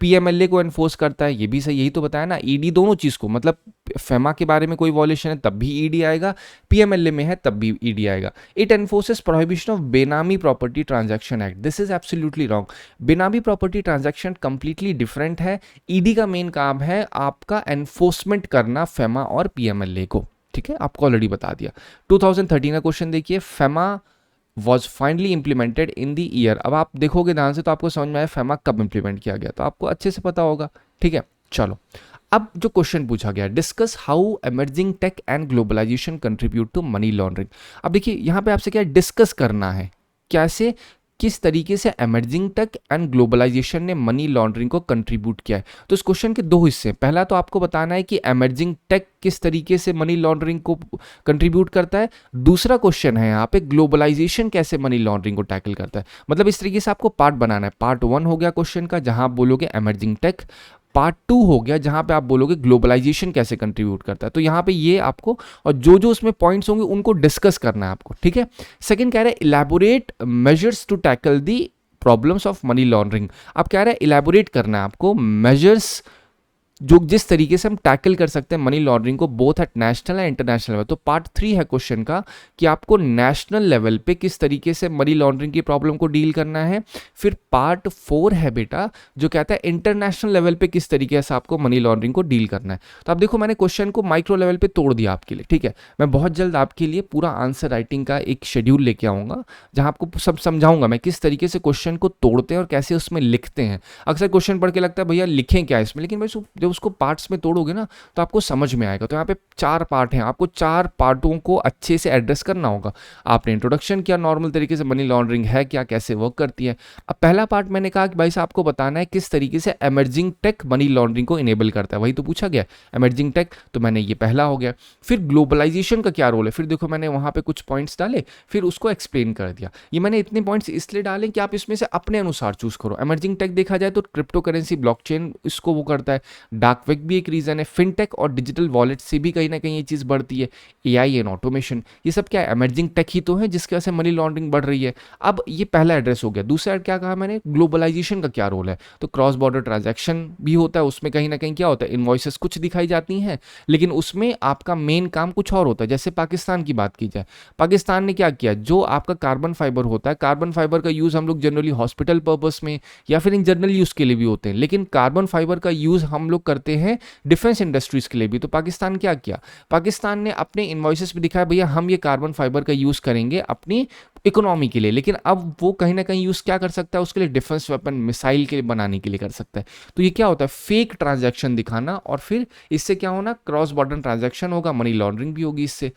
पीएमएलए को एनफोर्स करता है, ये भी सही, यही तो बताया ना। ईडी दोनों चीज़ को, मतलब फेमा के बारे में कोई वॉल्यूशन है तब भी ईडी आएगा, पीएमएलए में है तब भी ईडी आएगा। इट एनफोर्सेस प्रोहिबिशन ऑफ बेनामी property transaction act, this is absolutely wrong. बेनामी प्रॉपर्टी ट्रांजैक्शन कंप्लीटली डिफरेंट है। ईडी का मेन काम है आपका एनफोर्समेंट करना फेमा और पीएमएलए को, ठीक है, आपको ऑलरेडी बता दिया। 2013 का क्वेश्चन देखिए, FEMA was finally implemented in the year. अब आप देखोगे ध्यान से तो आपको समझ में आया फेमा कब इम्प्लीमेंट किया गया, तो आपको अच्छे से पता होगा, ठीक है। चलो अब जो क्वेश्चन पूछा गया, discuss how emerging tech and globalisation contribute to money laundering. अब देखिए यहाँ पे आपसे क्या डिस्कस करना है, कैसे, किस तरीके से एमर्जिंग टेक एंड ग्लोबलाइजेशन ने मनी लॉन्ड्रिंग को कंट्रीब्यूट किया है। तो इस क्वेश्चन के दो हिस्से, पहला तो आपको बताना है कि एमर्जिंग टेक किस तरीके से मनी लॉन्ड्रिंग को कंट्रीब्यूट करता है। दूसरा क्वेश्चन है यहाँ पे ग्लोबलाइजेशन कैसे मनी लॉन्ड्रिंग को टैकल करता है। मतलब इस तरीके से आपको पार्ट बनाना है। पार्ट 1 हो गया क्वेश्चन का जहां आप बोलोगे एमर्जिंग टेक, पार्ट 2 हो गया जहां पे आप बोलोगे ग्लोबलाइजेशन कैसे कंट्रीब्यूट करता है। तो यहाँ पे ये आपको, और जो उसमें पॉइंट्स होंगे उनको डिस्कस करना है आपको, ठीक है। सेकंड कह रहा है elaborate measures to tackle the problems of money laundering. अब कह रहा है इलैबोरेट करना है आपको मेजर्स जो जिस तरीके से हम टैकल कर सकते हैं मनी लॉन्ड्रिंग को both at national and international level. तो पार्ट 3 है क्वेश्चन का कि आपको नेशनल लेवल पे किस तरीके से मनी लॉन्ड्रिंग की प्रॉब्लम को डील करना है। फिर पार्ट 4 है बेटा जो कहता है इंटरनेशनल लेवल पे किस तरीके से आपको मनी लॉन्ड्रिंग को डील करना है। तो आप देखो मैंने क्वेश्चन को माइक्रो लेवल पे तोड़ दिया आपके लिए, ठीक है। मैं बहुत जल्द आपके लिए पूरा आंसर राइटिंग का एक शेड्यूल लेके आऊँगा जहाँ आपको सब समझाऊंगा मैं किस तरीके से क्वेश्चन को तोड़ते हैं और कैसे उसमें लिखते हैं। अक्सर क्वेश्चन पढ़ के लगता है भैया लिखें क्या इसमें, लेकिन भाई जब उसको पार्ट्स में तोड़ोगे ना तो आपको समझ में आएगा। तो यहाँ पे 4 पार्ट हैं, आपको 4 पार्टों को अच्छे से एड्रेस करना होगा। आपने इंट्रोडक्शन किया नॉर्मल तरीके से मनी लॉन्ड्रिंग है क्या, कैसे वर्क करती है। अब पहला पार्ट मैंने कहा कि भाई साहब आपको बताना है किस तरीके से एमर्जिंग टेक मनी लॉन्ड्रिंग को इनेबल करता है, वही तो पूछा गया एमर्जिंग टेक, तो मैंने ये पहला हो गया। फिर ग्लोबलाइजेशन का क्या रोल है, फिर देखो मैंने वहाँ पे कुछ पॉइंट्स डाले फिर उसको एक्सप्लेन कर दिया। ये मैंने इतने पॉइंट्स इसलिए डालें कि आप इसमें से अपने अनुसार चूज करो। एमर्जिंग टेक देखा जाए तो क्रिप्टो करेंसी ब्लॉकचेन इसको वो करता है, डार्क वेब भी एक रीजन है, फिनटेक और डिजिटल वॉलेट से भी कहीं ना कहीं ये चीज़ बढ़ती है, एआई एंड ऑटोमेशन, ये सब क्या है एमर्जिंग टेक ही तो है जिसकी वजह से मनी लॉन्ड्रिंग बढ़ रही है। अब ये पहला एड्रेस हो गया। दूसरा क्या कहा मैंने, ग्लोबलाइजेशन का क्या रोल है, तो क्रॉस बॉर्डर ट्रांजैक्शन भी होता है, उसमें कहीं ना कहीं क्या होता है इनवॉइसेस कुछ दिखाई जाती हैं लेकिन उसमें आपका मेन काम कुछ और होता है। जैसे पाकिस्तान की बात की जाए, पाकिस्तान ने क्या किया, जो आपका कार्बन फाइबर होता है, कार्बन फाइबर का यूज़ हम लोग जनरली हॉस्पिटल पर्पस में या फिर इन जनरल यूज़ के लिए भी होते हैं, लेकिन कार्बन फाइबर का यूज़ हम लोग करते हैं डिफेंस इंडस्ट्रीज़ के लिए भी। तो पाकिस्तान क्या किया, पाकिस्तान ने अपने इन्वॉइसेस पे दिखाया भैया हम ये कार्बन फाइबर का यूज़ करेंगे अपनी इकोनॉमी के लिए, लेकिन अब वो कहीं ना कहीं यूज़ क्या कर सकता है उसके लिए, डिफेंस वेपन मिसाइल के लिए बनाने के लिए कर सकता है। तो ये क्या होता है फेक ट्रांजैक्शन दिखाना, और फिर इससे क्या होना क्रॉस बॉर्डर ट्रांजैक्शन होगा, मनी लॉन्ड्रिंग भी होगी इससे।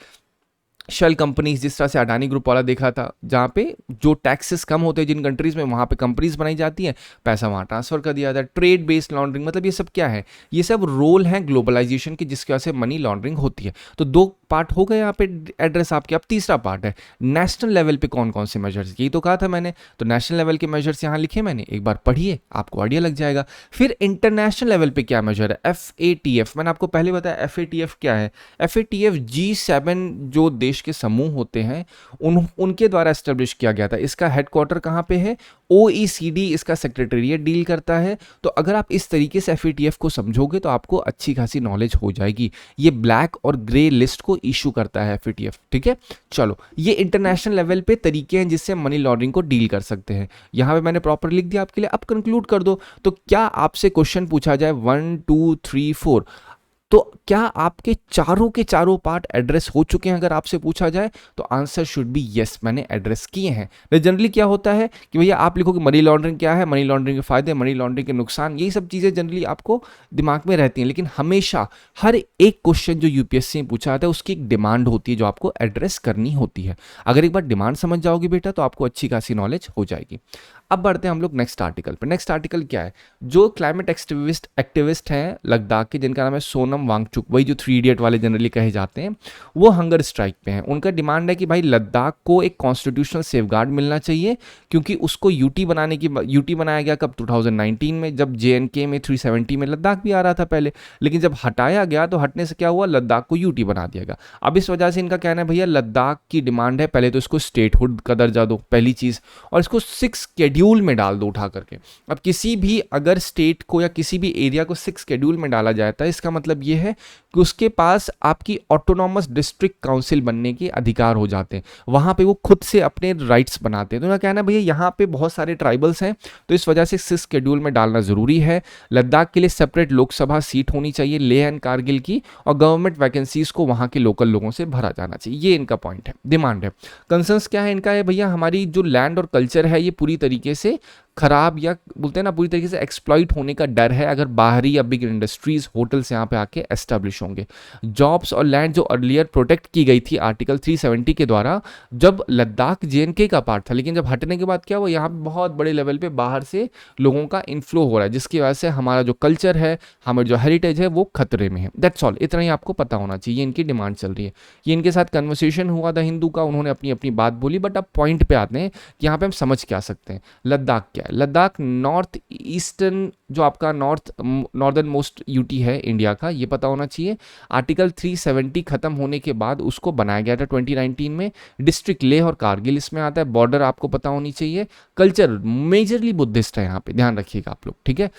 शेल कंपनीज जिस तरह से अडानी ग्रुप वाला देखा था, जहाँ पे जो टैक्सेस कम होते हैं जिन कंट्रीज में वहाँ पे कंपनीज बनाई जाती हैं, पैसा वहाँ ट्रांसफर कर दिया जाता है। ट्रेड बेस्ड लॉन्ड्रिंग मतलब ये सब क्या है, ये सब रोल हैं ग्लोबलाइजेशन की जिसकी वजह से मनी लॉन्ड्रिंग होती है। तो 2 पार्ट हो गए यहाँ पे एड्रेस आपके। अब तीसरा पार्ट है नेशनल लेवल पे कौन कौन से मेजर्स, यही तो कहा था मैंने, तो नेशनल लेवल के मेजर्स यहाँ लिखे मैंने, एक बार पढ़िए आपको आइडिया लग जाएगा। फिर इंटरनेशनल लेवल पे क्या मेजर है, FATF, मैंने आपको पहले बताया FATF क्या है। FATF G7 जो देश के समूह होते हैं उनके द्वारा एस्टेब्लिश किया गया था। इसका हेडक्वार्टर कहाँ पे है, OECD इसका सेक्रेटेरिएट डील करता है। तो अगर आप इस तरीके से FATF को समझोगे तो आपको अच्छी खासी नॉलेज हो जाएगी। ये ब्लैक और ग्रे लिस्ट को इशू करता है FATF, ठीक है। चलो ये इंटरनेशनल लेवल पे तरीके हैं जिससे मनी लॉन्ड्रिंग को डील कर सकते हैं। यहां पे मैंने प्रॉपर लिख दिया आपके लिए। अब कंक्लूड कर दो, तो क्या आपसे क्वेश्चन पूछा जाए 1 2 3 4, तो क्या आपके चारों के चारों पार्ट एड्रेस हो चुके हैं, अगर आपसे पूछा जाए तो आंसर शुड बी यस, मैंने एड्रेस किए हैं। जनरली क्या होता है कि भैया आप लिखोगे मनी लॉन्ड्रिंग क्या है, मनी लॉन्ड्रिंग के फायदे, मनी लॉन्ड्रिंग के नुकसान, यही सब चीज़ें जनरली आपको दिमाग में रहती हैं, लेकिन हमेशा हर एक क्वेश्चन जो यूपीएससी में पूछा जाता है उसकी एक डिमांड होती है जो आपको एड्रेस करनी होती है। अगर एक बार डिमांड समझ जाओगे बेटा तो आपको अच्छी खासी नॉलेज हो जाएगी। अब बढ़ते हैं हम लोग नेक्स्ट आर्टिकल पे। नेक्स्ट आर्टिकल क्या है, जो क्लाइमेट एक्टिविस्ट हैं लद्दाख के जिनका नाम है सोनम वांगचुक, वही जो 3 इडियट वाले जनरली कहे जाते हैं, वो हंगर स्ट्राइक पे हैं। उनका डिमांड है कि भाई लद्दाख को एक कॉन्स्टिट्यूशनल सेफगार्ड मिलना चाहिए, क्योंकि उसको यूटी बनाया गया कब 2019 में, जब JNK में 370 में लद्दाख भी आ रहा था पहले, लेकिन जब हटाया गया तो हटने से क्या हुआ, लद्दाख को यूटी बना दिया गया। अब इस वजह से इनका कहना है भैया लद्दाख की डिमांड है पहले तो इसको स्टेटहुड का दर्जा दो, पहली चीज़, और इसको 6 शेड्यूल में डाल दो उठा करके। अब किसी भी अगर स्टेट को या किसी भी एरिया को 6 शेड्यूल में डाला जाता है, इसका मतलब ये है कि उसके पास आपकी ऑटोनॉमस डिस्ट्रिक्ट काउंसिल बनने के अधिकार हो जाते हैं, वहां पे वो खुद से अपने राइट्स बनाते हैं। तो उनका कहना है भैया यहाँ पे बहुत सारे ट्राइबल्स हैं तो इस वजह से 6 शेड्यूल में डालना जरूरी है। लद्दाख के लिए सेपरेट लोकसभा सीट होनी चाहिए लेह एंड कारगिल की, और गवर्नमेंट वैकेंसीज को वहां के लोकल लोगों से भरा जाना चाहिए। ये इनका पॉइंट है, डिमांड है। कंसर्न्स क्या है इनका, है भैया हमारी जो लैंड और कल्चर है ये पूरी तरीके से खराब, या बोलते हैं ना पूरी तरीके से एक्सप्लॉइट होने का डर है अगर बाहरी या बिग इंडस्ट्रीज होटल्स यहाँ पे आके एस्टेब्लिश होंगे। जॉब्स और लैंड जो अर्लियर प्रोटेक्ट की गई थी आर्टिकल 370 के द्वारा जब लद्दाख JNK का पार्ट था, लेकिन जब हटने के बाद क्या हुआ, यहाँ पे बहुत बड़े लेवल पे बाहर से लोगों का इनफ्लो हो रहा है, जिसकी वजह से हमारा जो कल्चर है, हमारी जो हेरिटेज है वो खतरे में है। दैट्स ऑल, इतना ही आपको पता होना चाहिए। इनकी डिमांड चल रही है, ये इनके साथ कन्वर्सेशन हुआ था हिंदू का, उन्होंने अपनी अपनी बात बोली। बट अब पॉइंट पे आते हैं कि यहाँ पे हम समझ क्या सकते हैं। लद्दाख क्या है, लद्दाख नॉर्थ ईस्टर्न जो आपका नॉर्दर्न मोस्ट यूटी है इंडिया का, ये पता होना चाहिए। आर्टिकल 370 खत्म होने के बाद उसको बनाया गया था 2019 में। डिस्ट्रिक्ट लेह और कारगिल इसमें आता है। बॉर्डर आपको पता होनी चाहिए। कल्चर मेजरली बुद्धिस्ट है यहाँ पे, ध्यान रखिएगा आप लोग, ठीक है।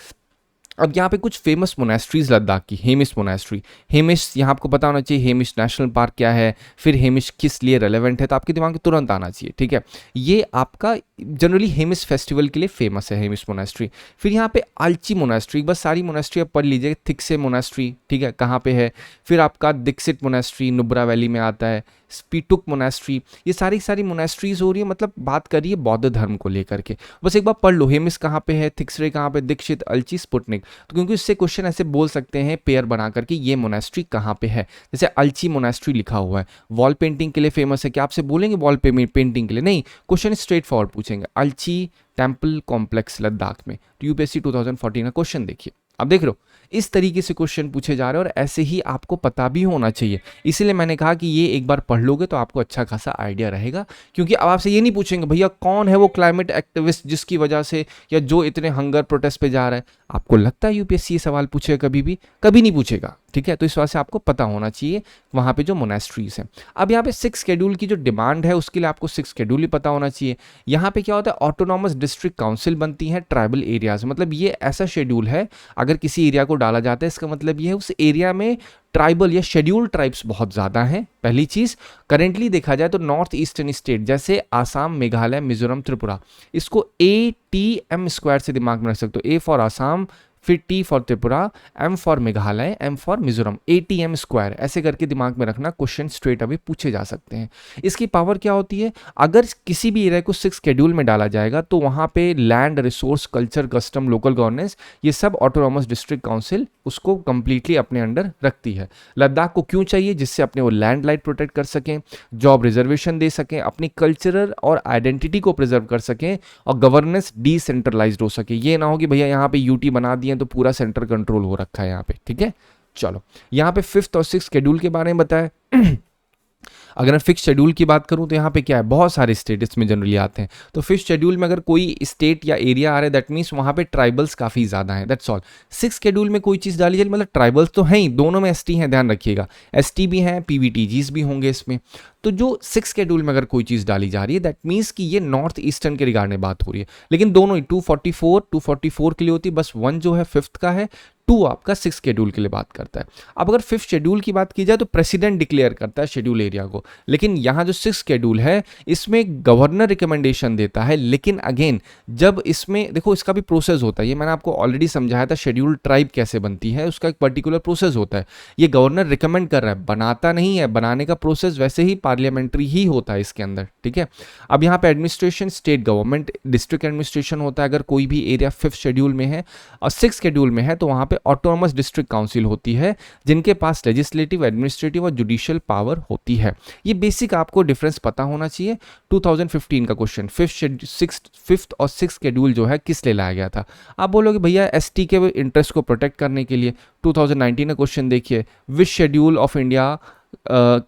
अब यहाँ पे कुछ फेमस मोनेस्ट्रीज लद्दाख की, हेमिश मोनेस्ट्री। हेमिश यहाँ आपको पता होना चाहिए, हेमिश नेशनल पार्क क्या है, फिर हेमिश किस लिए रेलेवेंट है, तो आपके दिमाग में तुरंत आना चाहिए, ठीक है। ये आपका जनरली हेमिश फेस्टिवल के लिए फेमस है, हेमिश मोनेस्ट्री। फिर यहाँ पे आल्ची मोनेस्ट्री, बस सारी मोनेस्ट्री आप पढ़ लीजिए। थिक्से मोनेस्ट्री, ठीक है, कहाँ पे है। फिर आपका दीक्षित मोनेस्ट्री नुब्रा वैली में आता है। स्पीटुक मोनेस्ट्री, ये सारी मोनेस्ट्रीज हो रही है, मतलब बात करिए बौद्ध धर्म को लेकर के। बस एक बार पढ़ लो, हेमिस कहाँ पे है, थिक्सरे कहाँ पे, दीक्षित, अल्ची, स्पुतनिक। तो क्योंकि इससे क्वेश्चन ऐसे बोल सकते हैं पेयर बना करके, ये मोनेस्ट्री कहाँ पे है। जैसे अल्ची मोनेस्ट्री लिखा हुआ है, वॉल पेंटिंग के लिए फेमस है। क्या आपसे बोलेंगे वॉल पेंटिंग के लिए? नहीं, क्वेश्चन स्ट्रेट फॉरवर्ड पूछेंगे, अल्ची टेम्पल कॉम्प्लेक्स लद्दाख में। तो यूपीएससी 2014 का क्वेश्चन देखिए। अब देख लो, इस तरीके से क्वेश्चन पूछे जा रहे हैं और ऐसे ही आपको पता भी होना चाहिए। इसीलिए मैंने कहा कि ये एक बार पढ़ लोगे तो आपको अच्छा खासा आइडिया रहेगा। क्योंकि अब आपसे ये नहीं पूछेंगे भैया कौन है वो क्लाइमेट एक्टिविस्ट जिसकी वजह से या जो इतने हंगर प्रोटेस्ट पे जा रहा है। आपको लगता है यूपीएससी ये सवाल पूछेगा कभी भी? कभी नहीं पूछेगा, ठीक है। तो इस वजह से आपको पता होना चाहिए वहाँ पे जो मोनेस्ट्रीज हैं। अब यहाँ पे 6 शेड्यूल की जो डिमांड है उसके लिए आपको 6 शेड्यूल ही पता होना चाहिए। यहाँ पे क्या होता है, ऑटोनॉमस डिस्ट्रिक्ट काउंसिल बनती है ट्राइबल एरियाज। मतलब ये ऐसा शेड्यूल है, अगर किसी एरिया को डाला जाता है इसका मतलब ये है उस एरिया में ट्राइबल या शेड्यूल्ड ट्राइब्स बहुत ज़्यादा हैं। पहली चीज़, करेंटली देखा जाए तो नॉर्थ ईस्टर्न स्टेट जैसे आसाम, मेघालय, मिजोरम, त्रिपुरा, इसको ATM² से दिमाग में रख सकते हो। A फॉर आसाम, फिर T for Tripura, M for Meghalaya, M for Mizoram, ATM², ऐसे करके दिमाग में रखना। क्वेश्चन स्ट्रेट अभी पूछे जा सकते हैं। इसकी पावर क्या होती है, अगर किसी भी एरिया को 6 शेड्यूल में डाला जाएगा तो वहाँ पे land, resource, culture, custom, local governance, ये सब ऑटोनॉमस डिस्ट्रिक्ट काउंसिल उसको कंप्लीटली अपने अंडर रखती है। लद्दाख को क्यों चाहिए? जिससे अपने वो लैंड लाइट प्रोटेक्ट कर सकें, जॉब रिजर्वेशन दे सकें, अपनी कल्चरल और आइडेंटिटी को प्रिजर्व कर सकें और गवर्नेंस डिसेंट्रलाइज्ड हो सके। ये ना हो कि भैया यहाँ पे यूटी बना दिए तो पूरा सेंटर कंट्रोल हो रखा है यहाँ पे, ठीक है। चलो, यहाँ पे 5th और 6th शेड्यूल के बारे में बताया। अगर मैं फिक्स शेड्यूल की बात करूं तो यहाँ पे क्या है, बहुत सारे स्टेट इसमें जनरली आते हैं। तो फिफ्थ शेड्यूल में अगर कोई स्टेट या एरिया आ रहा है दैट मीन्स वहाँ पे ट्राइबल्स काफ़ी ज़्यादा हैं, दैट्स ऑल। 6th शेड्यूल में कोई चीज़ डाली जाए मतलब ट्राइबल्स तो हैं ही, दोनों में एसटी हैं, ध्यान रखिएगा, एसटी भी हैं, पीवीटीजीज भी होंगे इसमें। तो जो 6th शेड्यूल में अगर कोई चीज़ डाली जा रही है दैट मीन्स कि ये नॉर्थ ईस्टर्न के रिगार्ड में बात हो रही है। लेकिन दोनों ही 244 के लिए होती है, बस 1 जो है 5th का है, 2 आपका 6th शेड्यूल के लिए बात करता है। अब अगर 5th शेड्यूल की बात की जाए तो प्रेसिडेंट डिक्लेयर करता है शेड्यूल एरिया को, लेकिन यहाँ जो 6th शेड्यूल है इसमें गवर्नर रिकमेंडेशन देता है। लेकिन अगेन जब इसमें देखो इसका भी प्रोसेस होता है, ये मैंने आपको ऑलरेडी समझाया था शेड्यूल ट्राइब कैसे बनती है, उसका एक पर्टिकुलर प्रोसेस होता है। ये गवर्नर रिकमेंड कर रहा है, बनाता नहीं है, बनाने का प्रोसेस वैसे ही पार्लियामेंट्री ही होता है इसके अंदर, ठीक है। अब यहाँ पे administration state government district administration होता है अगर कोई भी एरिया 5th शेड्यूल में है, और 6th शेड्यूल में है तो वहाँ पे ऑटोनॉमस डिस्ट्रिक्ट काउंसिल होती है जिनके पास लेजिस्लेटिव, एडमिनिस्ट्रेटिव और जुडिशियल पावर होती है। ये बेसिक आपको डिफरेंस पता होना चाहिए। 2015 का क्वेश्चन, 5th और 6th शेड्यूल जो है किस लिए लाया गया था? आप बोलोगे भैया एसटी के इंटरेस्ट को प्रोटेक्ट करने के लिए। 2019 का क्वेश्चन देखिए, which schedule of India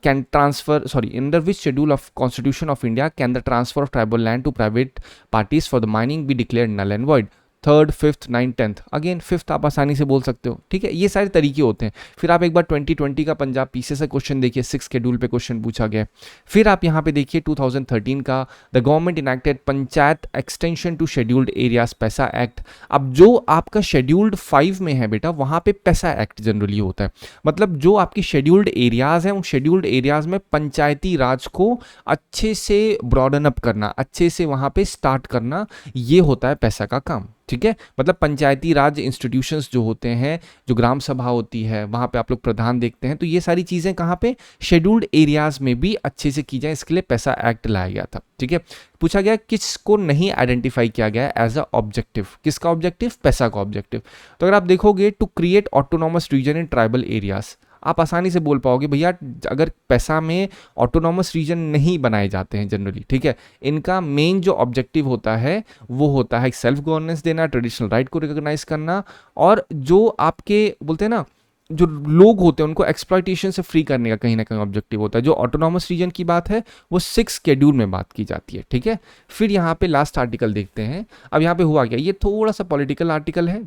can transfer, sorry, under which schedule of Constitution of India can the transfer of tribal land to private parties for the mining be declared null and void? 3rd, 5th, 9th, 10th, again 5th आप आसानी से बोल सकते हो, ठीक है। ये सारे तरीके होते हैं। फिर आप एक बार 2020 का पंजाब पीसीएस का क्वेश्चन देखिए, 6th शेड्यूल पे क्वेश्चन पूछा गया। फिर आप यहाँ पे देखिए 2013 का the government enacted panchayat extension to scheduled areas PESA act. अब जो आपका शेड्यूल्ड 5 में है बेटा वहाँ पे पैसा एक्ट जनरली होता है, मतलब जो आपकी शेड्यूल्ड एरियाज हैं उन शेड्यूल्ड एरियाज में पंचायती राज को अच्छे से ब्रॉडन अप करना, अच्छे से वहाँ पे स्टार्ट करना, ये होता है पैसा का काम, ठीक है। मतलब पंचायती राज इंस्टीट्यूशंस जो होते हैं, जो ग्राम सभा होती है वहाँ पे आप लोग प्रधान देखते हैं, तो ये सारी चीज़ें कहाँ पे शेड्यूल्ड एरियाज में भी अच्छे से की जाए, इसके लिए पैसा एक्ट लाया गया था, ठीक है। पूछा गया किसको नहीं आइडेंटिफाई किया गया एज अ ऑब्जेक्टिव, किसका ऑब्जेक्टिव? पैसा का ऑब्जेक्टिव। तो अगर आप देखोगे to create autonomous region in tribal areas, आप आसानी से बोल पाओगे भैया अगर पैसा में ऑटोनॉमस रीजन नहीं बनाए जाते हैं जनरली, ठीक है, इनका मेन जो ऑब्जेक्टिव होता है वो होता है सेल्फ गवर्नेंस देना, ट्रेडिशनल राइट को रिकॉग्नाइज करना, और जो आपके बोलते हैं ना जो लोग होते हैं उनको एक्सप्लॉइटेशन से फ्री करने का कहीं ना कहीं ऑब्जेक्टिव होता है। जो ऑटोनॉमस रीजन की बात है वो 6th शेड्यूल में बात की जाती है, ठीक है। फिर यहाँ पे लास्ट आर्टिकल देखते हैं। अब यहाँ पे हुआ क्या, ये थोड़ा सा पॉलिटिकल आर्टिकल है,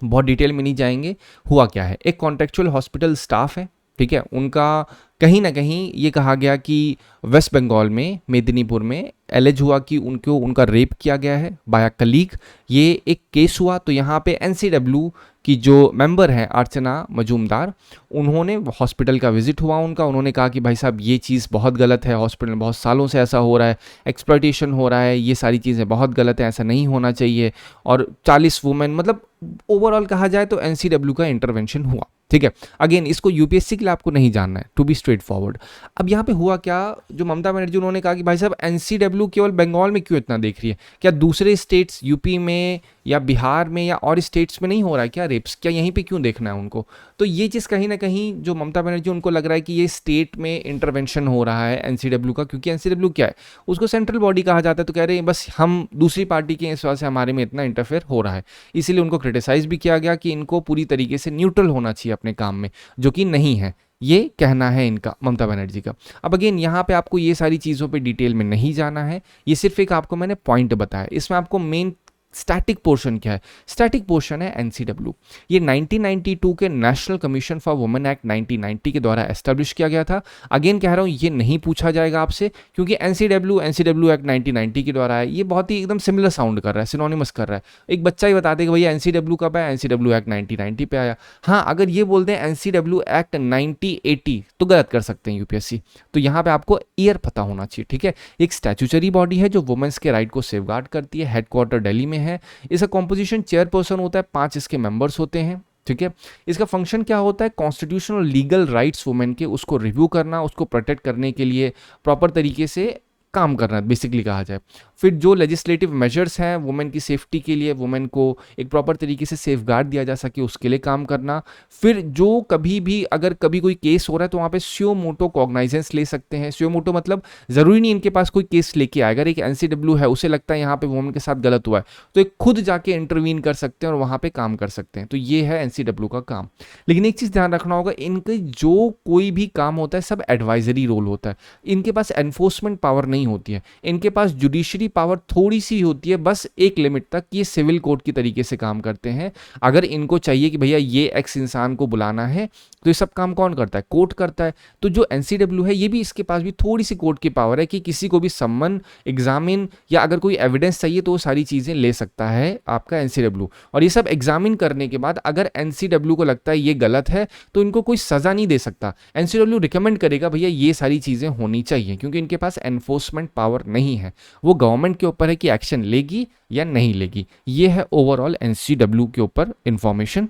बहुत डिटेल में नहीं जाएंगे। हुआ क्या है, एक कॉन्ट्रेक्चुअल हॉस्पिटल स्टाफ है, ठीक है, उनका कहीं ना कहीं ये कहा गया कि वेस्ट बंगाल में मेदिनीपुर में एलिज हुआ कि उनका रेप किया गया है बाय कलीग। ये एक केस हुआ। तो यहाँ पे एनसीडब्ल्यू की जो मेंबर हैं अर्चना मजूमदार, उन्होंने हॉस्पिटल का विजिट हुआ उनका, उन्होंने कहा कि भाई साहब ये चीज़ बहुत गलत है, हॉस्पिटल में बहुत सालों से ऐसा हो रहा है, एक्सप्लॉइटेशन हो रहा है, ये सारी चीज़ें बहुत गलत है, ऐसा नहीं होना चाहिए। और 40 वुमेन, मतलब ओवरऑल कहा जाए तो एनसीडब्ल्यू का इंटरवेंशन हुआ। ठीक है, अगेन इसको यूपीएससी के लिए आपको नहीं जानना है, टू बी स्ट्रेट फॉरवर्ड। अब यहाँ पे हुआ क्या, जो ममता बनर्जी उन्होंने कहा कि भाई साहब एनसीडब्ल्यू केवल बंगाल में क्यों इतना देख रही है, क्या दूसरे स्टेट्स यूपी में या बिहार में या और स्टेट्स में नहीं हो रहा है क्या रेप्स, क्या यहीं पे क्यों देखना है उनको। तो ये चीज़ कहीं ना कहीं जो ममता बनर्जी, उनको लग रहा है कि ये स्टेट में इंटरवेंशन हो रहा है एनसीडब्ल्यू का, क्योंकि एनसीडब्ल्यू क्या है, उसको सेंट्रल बॉडी कहा जाता है। तो कह रहे हैं बस हम दूसरी पार्टी के इस वजह से हमारे में इतना इंटरफेयर हो रहा है, इसीलिए उनको क्रिटिसाइज भी किया गया कि इनको पूरी तरीके से न्यूट्रल होना चाहिए अपने काम में, जो कि नहीं है, ये कहना है इनका, ममता बनर्जी का। अब अगेन यहाँ पे आपको ये सारी चीज़ों पे डिटेल में नहीं जाना है, ये सिर्फ एक आपको मैंने पॉइंट बताया। इसमें आपको मेन स्टैटिक पोर्शन क्या है, स्टैटिक पोर्शन है एनसीडब्ल्यू। ये 1992 के national commission for women act 1990 के द्वारा एस्टेब्लिश किया गया था। अगेन कह रहा हूँ ये नहीं पूछा जाएगा आपसे, क्योंकि एनसीडब्ल्यू एक्ट 1990 के द्वारा है, ये बहुत ही एकदम सिमिलर साउंड कर रहा है, सिनोनिमस कर रहा है। एक बच्चा ही बता देगा भैया एनसीडब्ल्यू कब आया, एनसीडब्ल्यू एक्ट 1990 पे आया। हाँ, अगर ये बोलते हैं एनसीडब्ल्यू एक्ट 1980 तो गलत कर सकते हैं यूपीएससी। तो यहाँ पे आपको ईयर पता होना चाहिए। ठीक है, एक स्टैट्यूटरी बॉडी है जो वुमेन्स के राइट को सेफगार्ड करती है, हेडक्वार्टर दिल्ली में है। इसका कॉम्पोजिशन चेयरपर्सन होता है, 5 इसके मेंबर्स होते हैं। ठीक है, इसका फंक्शन क्या होता है, कॉन्स्टिट्यूशनल और लीगल राइट्स वुमेन के उसको रिव्यू करना, उसको प्रोटेक्ट करने के लिए प्रॉपर तरीके से काम करना बेसिकली कहा जाए। फिर जो लेजिस्लेटिव मेजर्स हैं वुमेन की सेफ्टी के लिए, वुमेन को एक प्रॉपर तरीके से सेफगार्ड दिया जा सके, उसके लिए काम करना। फिर जो कभी भी अगर कभी कोई केस हो रहा है तो वहाँ पे स्यो मोटो कॉग्नाइजेंस ले सकते हैं। स्यो मोटो मतलब ज़रूरी नहीं इनके पास कोई केस लेके आए, अगर एक एनसीडब्ल्यू है उसे लगता है यहाँ पे वुमेन के साथ गलत हुआ है तो एक खुद जाके इंटरवीन कर सकते हैं और वहाँ पे काम कर सकते हैं। तो ये है एनसीडब्ल्यू का काम। लेकिन एक चीज़ ध्यान रखना होगा, इनके जो कोई भी काम होता है सब एडवाइजरी रोल होता है, इनके पास एनफोर्समेंट पावर नहीं होती है, इनके पास जुडिशरी पावर थोड़ी सी होती है, बस एक लिमिट तक। ये सिविल कोर्ट की तरीके से काम करते हैं। अगर इनको चाहिए कि भैया ये एक्स इंसान को बुलाना है तो ये सब काम कौन करता है, कोर्ट करता है। तो जो एनसीडब्ल्यू है ये भी, इसके पास भी थोड़ी सी कोर्ट की पावर है कि किसी को भी सम्मन, एग्जामिन या अगर कोई एविडेंस चाहिए तो वो सारी चीज़ें ले सकता है आपका एनसीडब्ल्यू। और ये सब एग्जामिन करने के बाद अगर एनसीडब्ल्यू को लगता है ये गलत है तो इनको कोई सज़ा नहीं दे सकता। एनसीडब्ल्यू रिकमेंड करेगा भैया ये सारी चीज़ें होनी चाहिए, क्योंकि इनके पास एनफोर्समेंट पावर नहीं है। वो गवर्नमेंट के ऊपर है कि एक्शन लेगी या नहीं लेगी। ये है ओवरऑल एनसीडब्ल्यू के ऊपर इंफॉर्मेशन।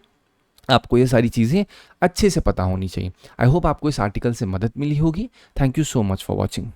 आपको ये सारी चीज़ें अच्छे से पता होनी चाहिए। आई होप आपको इस आर्टिकल से मदद मिली होगी। Thank you so much for watching.